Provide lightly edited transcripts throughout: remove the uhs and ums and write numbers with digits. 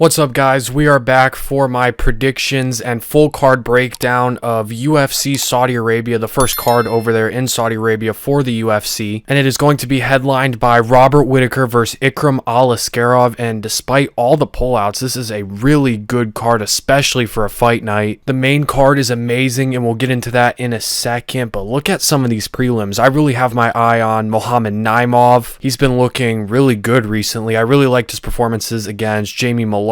What's up, guys? We are back for my predictions and full card breakdown of UFC Saudi Arabia, the first card over there in Saudi Arabia for the UFC. And it is going to be headlined by Robert Whittaker versus Ikram Aliskerov. And despite all the pullouts, this is a really good card, especially for a fight night. The main card is amazing, and we'll get into that in a second. But look at some of these prelims. I really have my eye on Mohamed Naimov. He's been looking really good recently. I really liked his performances against Jamie Mullarkey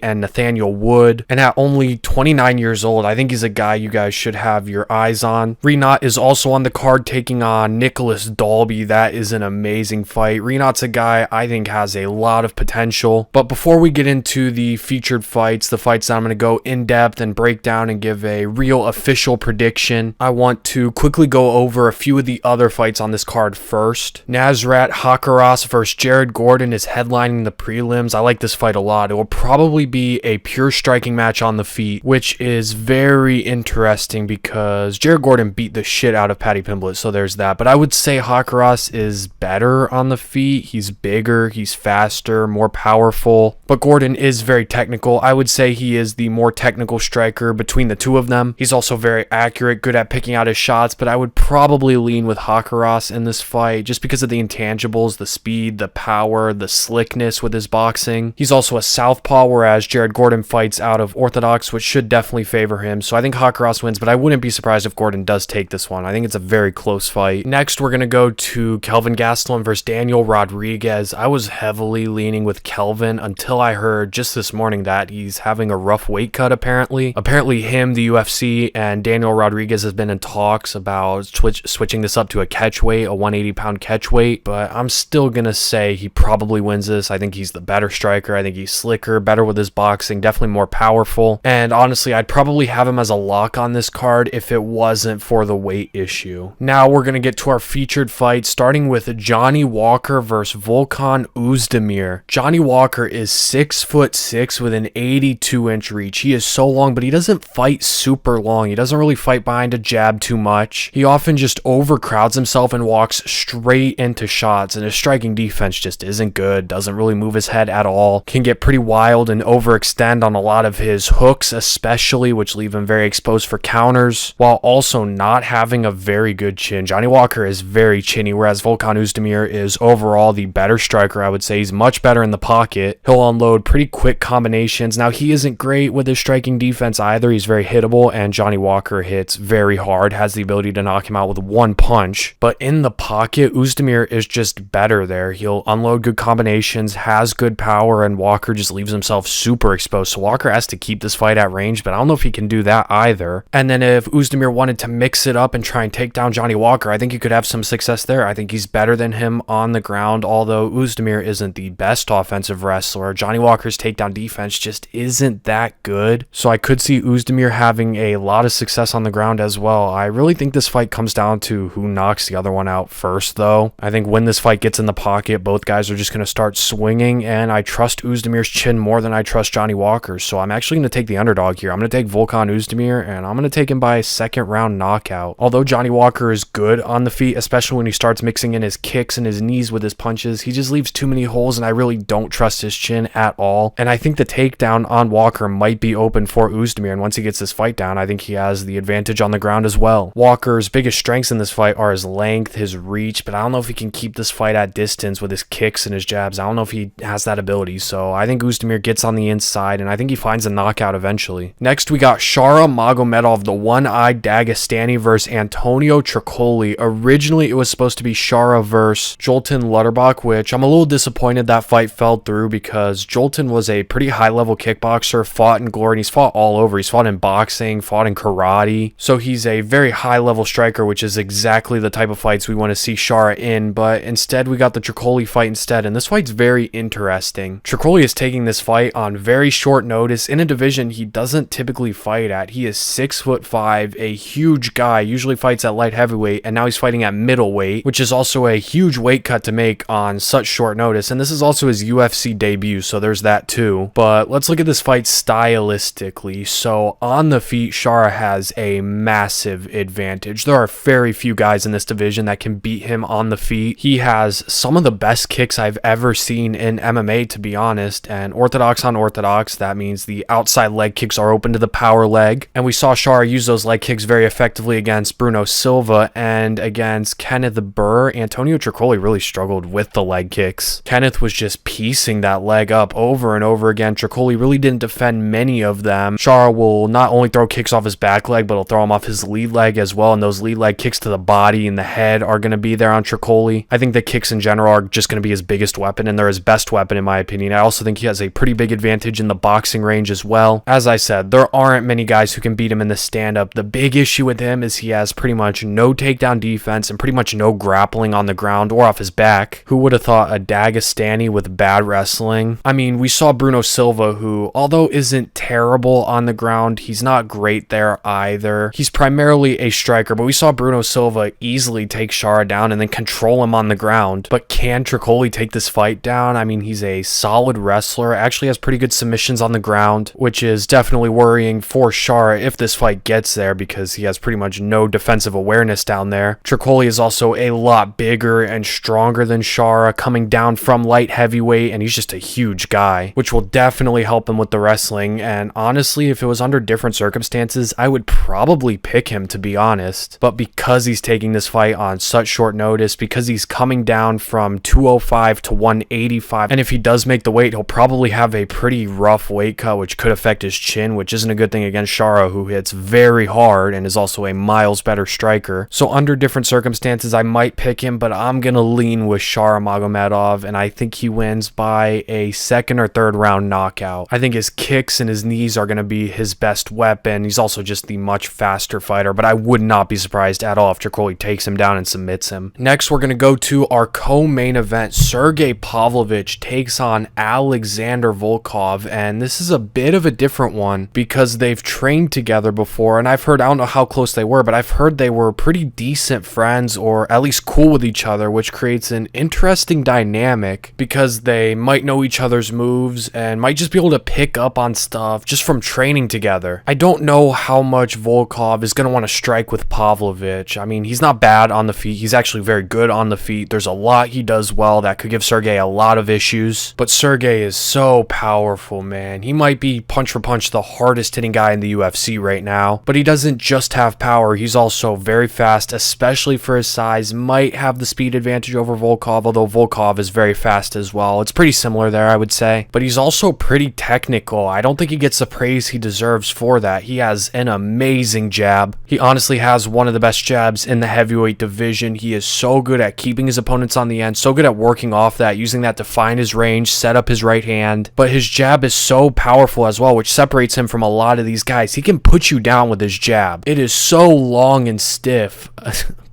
and Nathaniel Wood, and at only 29 years old, I think he's a guy you guys should have your eyes on. Rinat is also on the card taking on Nicholas Dalby. That is an amazing fight. Rinat's a guy I think has a lot of potential. But before we get into the featured fights, the fights that I'm going to go in depth and break down and give a real official prediction, I want to quickly go over a few of the other fights on this card first. Nasrat Haqparast versus Jared Gordon is headlining the prelims. I like this fight a lot. It will probably be a pure striking match on the feet, which is very interesting because Jared Gordon beat the shit out of Paddy Pimblett, so there's that. But I would say Haqparast is better on the feet. He's bigger, he's faster, more powerful, but Gordon is very technical. I would say he is the more technical striker between the two of them. He's also very accurate, good at picking out his shots, but I would probably lean with Haqparast in this fight just because of the intangibles, the speed, the power, the slickness with his boxing. He's also a southpaw, whereas Jared Gordon fights out of orthodox, which should definitely favor him. So I think Haqparast wins, but I wouldn't be surprised if Gordon does take this one. I think it's a very close fight. Next, we're going to go to Kelvin Gastelum versus Daniel Rodriguez. I was heavily leaning with Kelvin until I heard just this morning that he's having a rough weight cut, apparently. Apparently him, the UFC, and Daniel Rodriguez has been in talks about switching this up to a catch weight, a 180-pound catch weight, but I'm still going to say he probably wins this. I think he's the better striker. I think he's slicker, better with his boxing, definitely more powerful. And honestly, I'd probably have him as a lock on this card if it wasn't for the weight issue. Now we're going to get to our featured fight, starting with Johnny Walker versus Volkan Oezdemir. Johnny Walker is 6'6" with an 82-inch reach. He is so long, but he doesn't fight super long. He doesn't really fight behind a jab too much. He often just overcrowds himself and walks straight into shots, and his striking defense just isn't good. Doesn't really move his head at all. Can get pretty wild and overextend on a lot of his hooks, especially, which leave him very exposed for counters, while also not having a very good chin. Johnny Walker is very chinny, whereas Volkan Oezdemir is overall the better striker. I would say he's much better in the pocket. He'll unload pretty quick combinations. Now, he isn't great with his striking defense either. He's very hittable, and Johnny Walker hits very hard, has the ability to knock him out with one punch. But in the pocket, Oezdemir is just better there. He'll unload good combinations, has good power, and Walker just leaves himself super exposed. So Walker has to keep this fight at range, but I don't know if he can do that either. And then if Oezdemir wanted to mix it up and try and take down Johnny Walker, I think he could have some success there. I think he's better than him on the ground, although Oezdemir isn't the best offensive wrestler. Johnny Walker's takedown defense just isn't that good. So I could see Oezdemir having a lot of success on the ground as well. I really think this fight comes down to who knocks the other one out first, though. I think when this fight gets in the pocket, both guys are just going to start swinging, and I trust Oezdemir's chin more than I trust Johnny Walker. So I'm actually going to take the underdog here. I'm going to take Volkan Oezdemir, and I'm going to take him by a second round knockout. Although Johnny Walker is good on the feet, especially when he starts mixing in his kicks and his knees with his punches, he just leaves too many holes, and I really don't trust his chin at all. And I think the takedown on Walker might be open for Oezdemir, and once he gets this fight down, I think he has the advantage on the ground as well. Walker's biggest strengths in this fight are his length, his reach, but I don't know if he can keep this fight at distance with his kicks and his jabs. I don't know if he has that ability, so I think Oezdemir gets on the inside, and I think he finds a knockout eventually. Next, we got Magomedov, the one-eyed Dagestani versus Antonio Trocoli. Originally, it was supposed to be Shara versus Jolton Lutterbach, which I'm a little disappointed that fight fell through because Jolton was a pretty high-level kickboxer, fought in glory, and he's fought all over. He's fought in boxing, fought in karate, so he's a very high-level striker, which is exactly the type of fights we want to see Shara in, but instead we got the Trocoli fight instead, and this fight's very interesting. Trocoli is taking this fight on very short notice in a division he doesn't typically fight at. He is 6'5", a huge guy, usually fights at light heavyweight, and now he's fighting at middleweight, which is also a huge weight cut to make on such short notice, and this is also his UFC debut, so there's that too. But let's look at this fight stylistically. So on the feet, Shara has a massive advantage. There are very few guys in this division that can beat him on the feet. He has some of the best kicks I've ever seen in MMA, to be honest, and orthodox on orthodox. That means the outside leg kicks are open to the power leg. And we saw Shara use those leg kicks very effectively against Bruno Silva, and against Kenneth Burr, Antonio Trocoli really struggled with the leg kicks. Kenneth was just piecing that leg up over and over again. Trocoli really didn't defend many of them. Shara will not only throw kicks off his back leg, but he'll throw them off his lead leg as well, and those lead leg kicks to the body and the head are going to be there on Trocoli. I think the kicks in general are just going to be his biggest weapon, and they're his best weapon in my opinion. I also think he has a pretty big advantage in the boxing range as well. As I said, there aren't many guys who can beat him in the stand-up. The big issue with him is he has pretty much no takedown defense and pretty much no grappling on the ground or off his back. Who would have thought a Dagestani with bad wrestling? I mean, we saw Bruno Silva, who, although isn't terrible on the ground, he's not great there either. He's primarily a striker, but we saw Bruno Silva easily take Shara down and then control him on the ground. But can Trocoli take this fight down? I mean, he's a solid wrestler, actually has pretty good submissions on the ground, which is definitely worrying for Shara if this fight gets there, because he has pretty much no defensive awareness down there. Trocoli is also a lot bigger and stronger than Shara, coming down from light heavyweight, and he's just a huge guy, which will definitely help him with the wrestling. And honestly, if it was under different circumstances, I would probably pick him, to be honest. But because he's taking this fight on such short notice, because he's coming down from 205 to 185, and if he does make the weight, he'll probably have a pretty rough weight cut, which could affect his chin, which isn't a good thing against Shara, who hits very hard and is also a miles better striker. So under different circumstances, I might pick him, but I'm gonna lean with Shara Magomedov, and I think he wins by a second or third round knockout. I think his kicks and his knees are gonna be his best weapon. He's also just the much faster fighter, but I would not be surprised at all if Trocoli takes him down and submits him. Next, we're gonna go to our co-main event. Sergei Pavlovich takes on Alexander Volkov, and this is a bit of a different one because they've trained together before, and I've heard, I don't know how close they were, but I've heard they were pretty decent friends, or at least cool with each other, which creates an interesting dynamic because they might know each other's moves and might just be able to pick up on stuff just from training together. I don't know how much Volkov is going to want to strike with Pavlovich. I mean, he's not bad on the feet. He's actually very good on the feet. There's a lot he does well that could give Sergei a lot of issues, but Sergei is so powerful, man. He might be punch for punch the hardest hitting guy in the UFC right now, but he doesn't just have power. He's also very fast, especially for his size. Might have the speed advantage over Volkov, although Volkov is very fast as well. It's pretty similar there, I would say, but he's also pretty technical. I don't think he gets the praise he deserves for that. He has an amazing jab. He honestly has one of the best jabs in the heavyweight division. He is so good at keeping his opponents on the end, so good at working off that, using that to find his range, set up his right hand. But his jab is so powerful as well, which separates him from a lot of these guys. He can put you down with his jab. It is so long and stiff.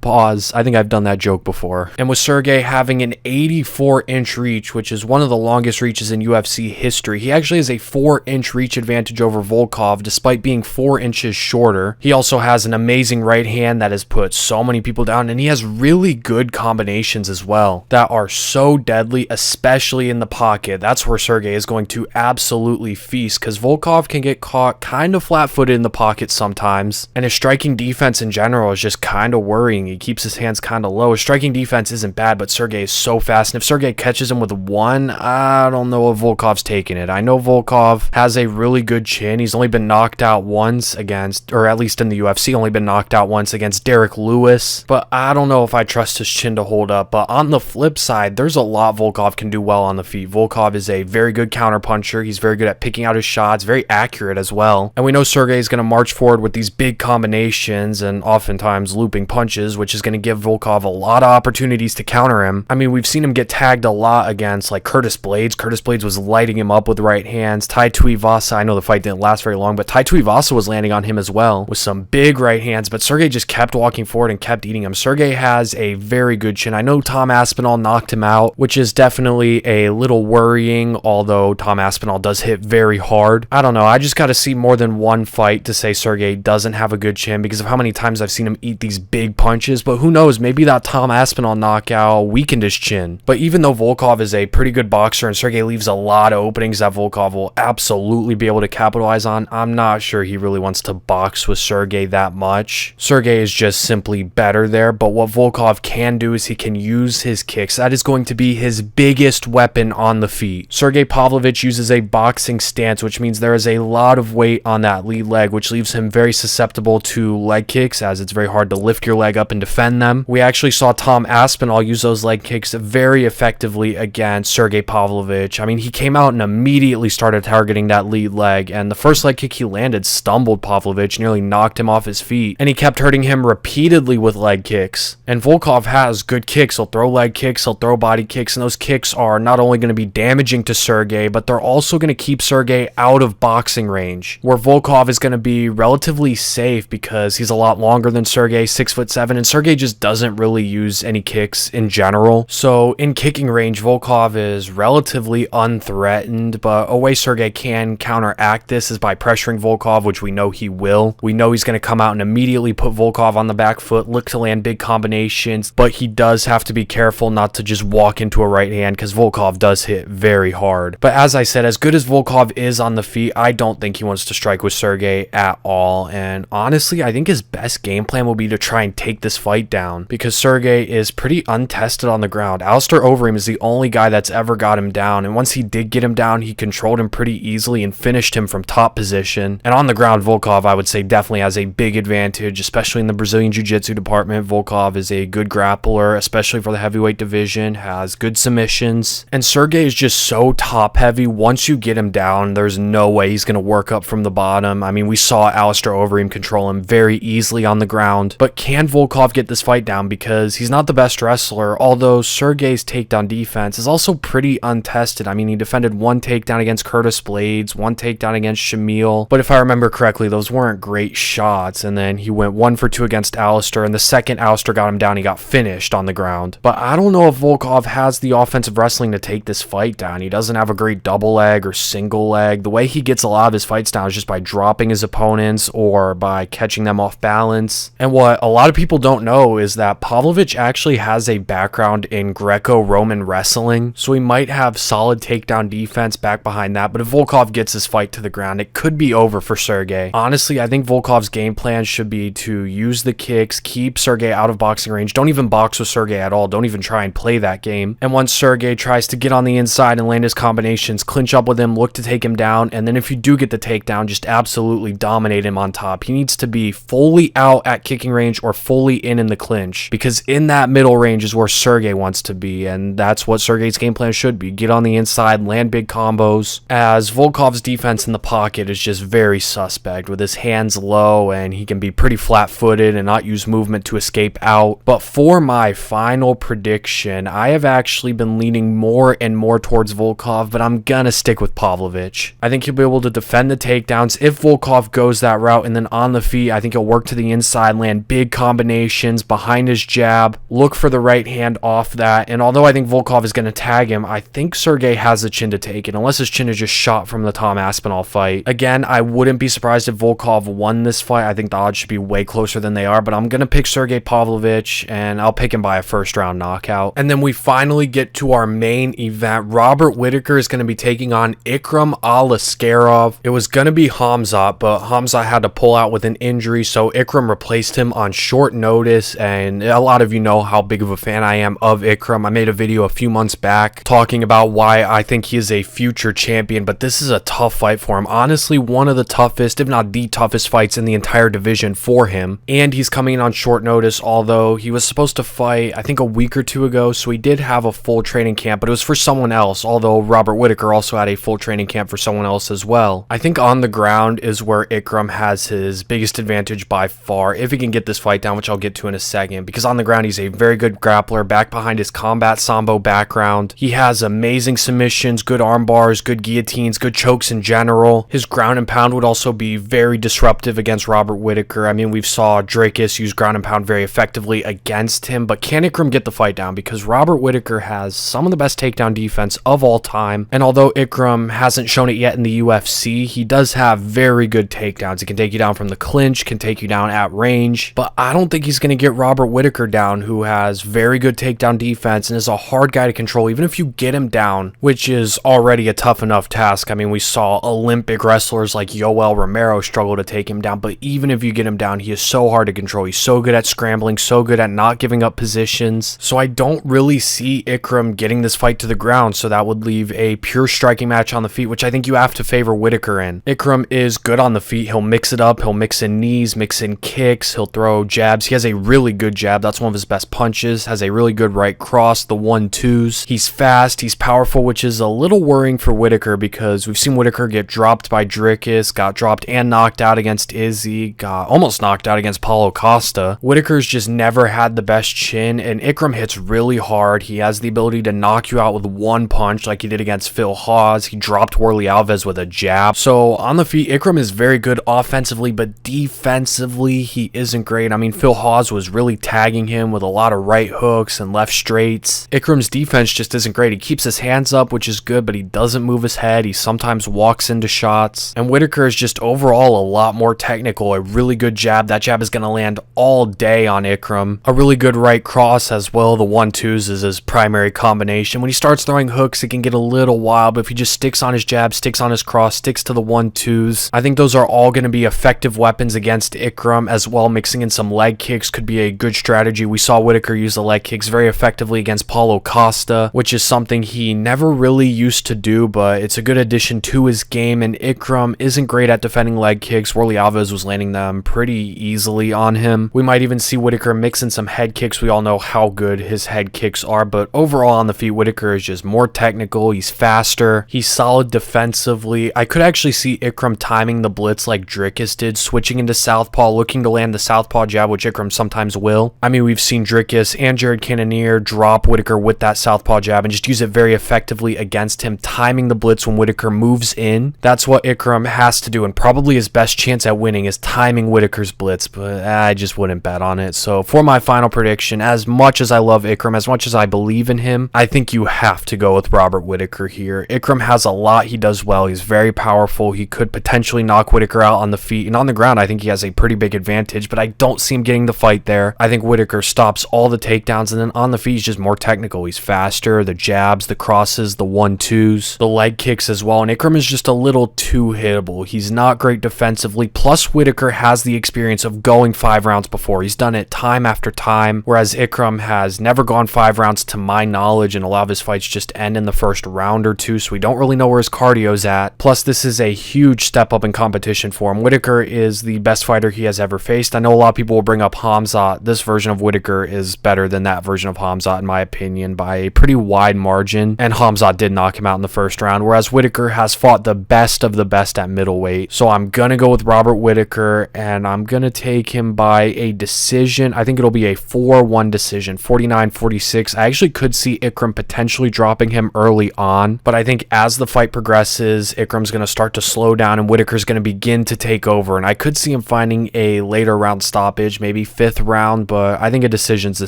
Pause. I think I've done that joke before. And with Sergei having an 84-inch reach, which is one of the longest reaches in UFC history, he actually has a 4-inch reach advantage over Volkov, despite being 4 inches shorter. He also has an amazing right hand that has put so many people down, and he has really good combinations as well that are so deadly, especially in the pocket. That's where Sergei is going to absolutely feast, because Volkov can get caught kind of flat-footed in the pocket sometimes, and his striking defense in general is just kind of worrying. He keeps his hands kind of low. His striking defense isn't bad, but Sergei is so fast, and if Sergei catches him with one, I don't know if Volkov's taking it. I know Volkov has a really good chin. He's only been knocked out once against, or at least in the UFC, only been knocked out once against Derek Lewis, but I don't know if I trust his chin to hold up. But on the flip side, there's a lot Volkov can do well on the feet. Volkov is a very good counterpuncher. He's very good at picking out his shots, very accurate as well. And we know Sergei is going to march forward with these big combinations and oftentimes looping punches, which is going to give Volkov a lot of opportunities to counter him. I mean, we've seen him get tagged a lot against like Curtis Blades. Curtis Blades was lighting him up with right hands. Tai Tuivasa, I know the fight didn't last very long, but Tai Tuivasa was landing on him as well with some big right hands, but Sergei just kept walking forward and kept eating him. Sergei has a very good chin. I know Tom Aspinall knocked him out, which is definitely a little worrying, although Tom Aspinall does hit very hard. I don't know. I just got to see more than one fight to say Sergei doesn't have a good chin because of how many times I've seen him eat these big punches punches, but who knows, maybe that Tom Aspinall knockout weakened his chin. But even though Volkov is a pretty good boxer and Sergei leaves a lot of openings that Volkov will absolutely be able to capitalize on, I'm not sure he really wants to box with Sergei that much. Sergei is just simply better there, but what Volkov can do is he can use his kicks. That is going to be his biggest weapon on the feet. Sergei Pavlovich uses a boxing stance, which means there is a lot of weight on that lead leg, which leaves him very susceptible to leg kicks, as it's very hard to lift your leg up and defend them. We actually saw Tom Aspinall use those leg kicks very effectively against Sergei Pavlovich. I mean, he came out and immediately started targeting that lead leg, and the first leg kick he landed stumbled Pavlovich, nearly knocked him off his feet, and he kept hurting him repeatedly with leg kicks. And Volkov has good kicks. He'll throw leg kicks, he'll throw body kicks, and those kicks are not only going to be damaging to Sergei, but they're also going to keep Sergei out of boxing range, where Volkov is going to be relatively safe because he's a lot longer than Sergei, 6'7", and Sergei just doesn't really use any kicks in general. So in kicking range, Volkov is relatively unthreatened, but a way Sergei can counteract this is by pressuring Volkov, which we know he will. We know he's going to come out and immediately put Volkov on the back foot, look to land big combinations, but he does have to be careful not to just walk into a right hand because Volkov does hit very hard. But as I said, as good as Volkov is on the feet, I don't think he wants to strike with Sergei at all, and honestly, I think his best game plan will be to try and take this fight down because Sergei is pretty untested on the ground. Alistair Overeem is the only guy that's ever got him down, and once he did get him down, he controlled him pretty easily and finished him from top position. And on the ground, Volkov, I would say, definitely has a big advantage, especially in the Brazilian Jiu-Jitsu department. Volkov is a good grappler, especially for the heavyweight division, has good submissions, and Sergei is just so top heavy. Once you get him down, there's no way he's going to work up from the bottom. I mean, we saw Alistair Overeem control him very easily on the ground, but can Volkov get this fight down? Because he's not the best wrestler, although Sergei's takedown defense is also pretty untested. I mean, he defended one takedown against Curtis Blades, one takedown against Shamil, but if I remember correctly, those weren't great shots, and then he went 1 for 2 against Alistair, and the second Alistair got him down, he got finished on the ground. But I don't know if Volkov has the offensive wrestling to take this fight down. He doesn't have a great double leg or single leg. The way he gets a lot of his fights down is just by dropping his opponents or by catching them off balance. And what a lot of people don't know is that Pavlovich actually has a background in Greco-Roman wrestling, so he might have solid takedown defense back behind that, but if Volkov gets this fight to the ground, it could be over for Sergei. Honestly, I think Volkov's game plan should be to use the kicks, keep Sergei out of boxing range, don't even box with Sergei at all, don't even try and play that game, and once Sergei tries to get on the inside and land his combinations, clinch up with him, look to take him down, and then if you do get the takedown, just absolutely dominate him on top. He needs to be fully out at kicking range or fully in the clinch, because in that middle range is where Sergei wants to be, and that's what Sergei's game plan should be. Get on the inside, land big combos, as Volkov's defense in the pocket is just very suspect, with his hands low, and he can be pretty flat-footed and not use movement to escape out. But for my final prediction, I have actually been leaning more and more towards Volkov, but I'm gonna stick with Pavlovich. I think he'll be able to defend the takedowns if Volkov goes that route, and then on the feet, I think he'll work to the inside, land big combinations behind his jab, look for the right hand off that, and although I think Volkov is going to tag him, I think Sergei has the chin to take it, unless his chin is just shot from the Tom Aspinall fight. Again, I wouldn't be surprised if Volkov won this fight. I think the odds should be way closer than they are, but I'm going to pick Sergei Pavlovich, and I'll pick him by a first round knockout. And then we finally get to our main event. Robert Whittaker is going to be taking on Ikram Aliskerov. It was going to be Hamzat, but Hamzat had to pull out with an injury, so Ikram replaced him on short notice, and a lot of you know how big of a fan I am of Ikram. I made a video a few months back talking about why I think he is a future champion, but this is a tough fight for him. Honestly, one of the toughest, if not the toughest fights in the entire division for him, and he's coming in on short notice, although he was supposed to fight, I think, a week or two ago, so he did have a full training camp, but it was for someone else, although Robert Whittaker also had a full training camp for someone else as well. I think on the ground is where Ikram has his biggest advantage by far, if he can get this fight down, which I'll get to in a second, because on the ground he's a very good grappler, back behind his combat sambo background. He has amazing submissions, good arm bars, good guillotines, good chokes in general. His ground and pound would also be very disruptive against Robert Whittaker. I mean, we saw Drakus use ground and pound very effectively against him, but can Ikram get the fight down? Because Robert Whittaker has some of the best takedown defense of all time, and although Ikram hasn't shown it yet in the UFC, he does have very good takedowns. He can take you down from the clinch, can take you down at range, but I don't think he's going to get Robert Whittaker down, who has very good takedown defense and is a hard guy to control, even if you get him down, which is already a tough enough task. I mean, we saw Olympic wrestlers like Yoel Romero struggle to take him down, but even if you get him down, he is so hard to control. He's so good at scrambling, so good at not giving up positions. So I don't really see Ikram getting this fight to the ground, so that would leave a pure striking match on the feet, which I think you have to favor Whittaker in. Ikram is good on the feet. He'll mix it up. He'll mix in knees, mix in kicks. He'll throw jabs. He has a really good jab. That's one of his best punches. Has a really good right cross, the 1-2s. He's fast. He's powerful, which is a little worrying for Whittaker because we've seen Whittaker get dropped by Dricus, got dropped and knocked out against Izzy, got almost knocked out against Paulo Costa. Whittaker's just never had the best chin, and Ikram hits really hard. He has the ability to knock you out with one punch like he did against Phil Hawes. He dropped Worley Alves with a jab. So on the feet, Ikram is very good offensively, but defensively, he isn't great. I mean, Phil Hawes was really tagging him with a lot of right hooks and left straights. Ikram's defense just isn't great. He keeps his hands up, which is good, but he doesn't move his head. He sometimes walks into shots. And Whittaker is just overall a lot more technical. A really good jab. That jab is going to land all day on Ikram. A really good right cross as well. The 1-2s is his primary combination. When he starts throwing hooks, it can get a little wild, but if he just sticks on his jab, sticks on his cross, sticks to the 1-2s, I think those are all going to be effective weapons against Ikram as well. Mixing in some leg kicks could be a good strategy. We saw Whittaker use the leg kicks very effectively against Paulo Costa, which is something he never really used to do, but it's a good addition to his game, and Ikram isn't great at defending leg kicks. Worley Alves was landing them pretty easily on him. We might even see Whittaker mix in some head kicks. We all know how good his head kicks are, but overall on the feet, Whittaker is just more technical. He's faster. He's solid defensively. I could actually see Ikram timing the blitz like Dricus did, switching into southpaw, looking to land the southpaw jab, which Ikram sometimes will. I mean, we've seen Dricus and Jared Cannonier drop Whittaker with that southpaw jab and just use it very effectively against him, timing the blitz when Whittaker moves in. That's what Ikram has to do, and probably his best chance at winning is timing Whittaker's blitz, but I just wouldn't bet on it. So for my final prediction, as much as I love Ikram, as much as I believe in him, I think you have to go with Robert Whittaker here. Ikram has a lot he does well. He's very powerful. He could potentially knock Whittaker out on the feet, and on the ground I think he has a pretty big advantage, but I don't see him getting the fight there. I think Whittaker stops all the takedowns, and then on the feet he's just more technical. He's faster, the jabs, the crosses, the 1-2s, the leg kicks as well, and Ikram is just a little too hittable. He's not great defensively, plus Whittaker has the experience of going 5 rounds before. He's done it time after time, whereas Ikram has never gone 5 rounds to my knowledge, and a lot of his fights just end in the first round or two, so we don't really know where his cardio's at. Plus, this is a huge step up in competition for him. Whittaker is the best fighter he has ever faced. I know a lot of people will bring up Hamzat. This version of Whittaker is better than that version of Hamzat, in my opinion, by a pretty wide margin, and Hamzat did knock him out in the first round, whereas Whittaker has fought the best of the best at middleweight. So I'm gonna go with Robert Whittaker, and I'm gonna take him by a decision. I think it'll be a 4-1 decision, 49-46. I actually could see Ikram potentially dropping him early on, but I think as the fight progresses, Ikram's going to start to slow down and Whittaker's going to begin to take over, and I could see him finding a later round stoppage, maybe 5th round, but I think a decision's a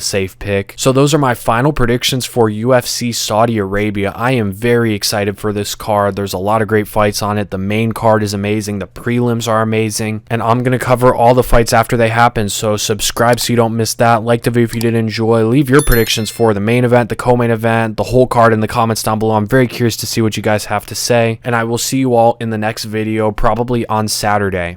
safe pick. So those are my final predictions for UFC Saudi Arabia. I am very excited for this card. There's a lot of great fights on it. The main card is amazing. The prelims are amazing, and I'm going to cover all the fights after they happen, so subscribe so you don't miss that. Like the video if you did enjoy. Leave your predictions for the main event, the co-main event, the whole card in the comments down below. I'm very curious to see what you guys have to say, and I will see you all in the next video, probably on Saturday.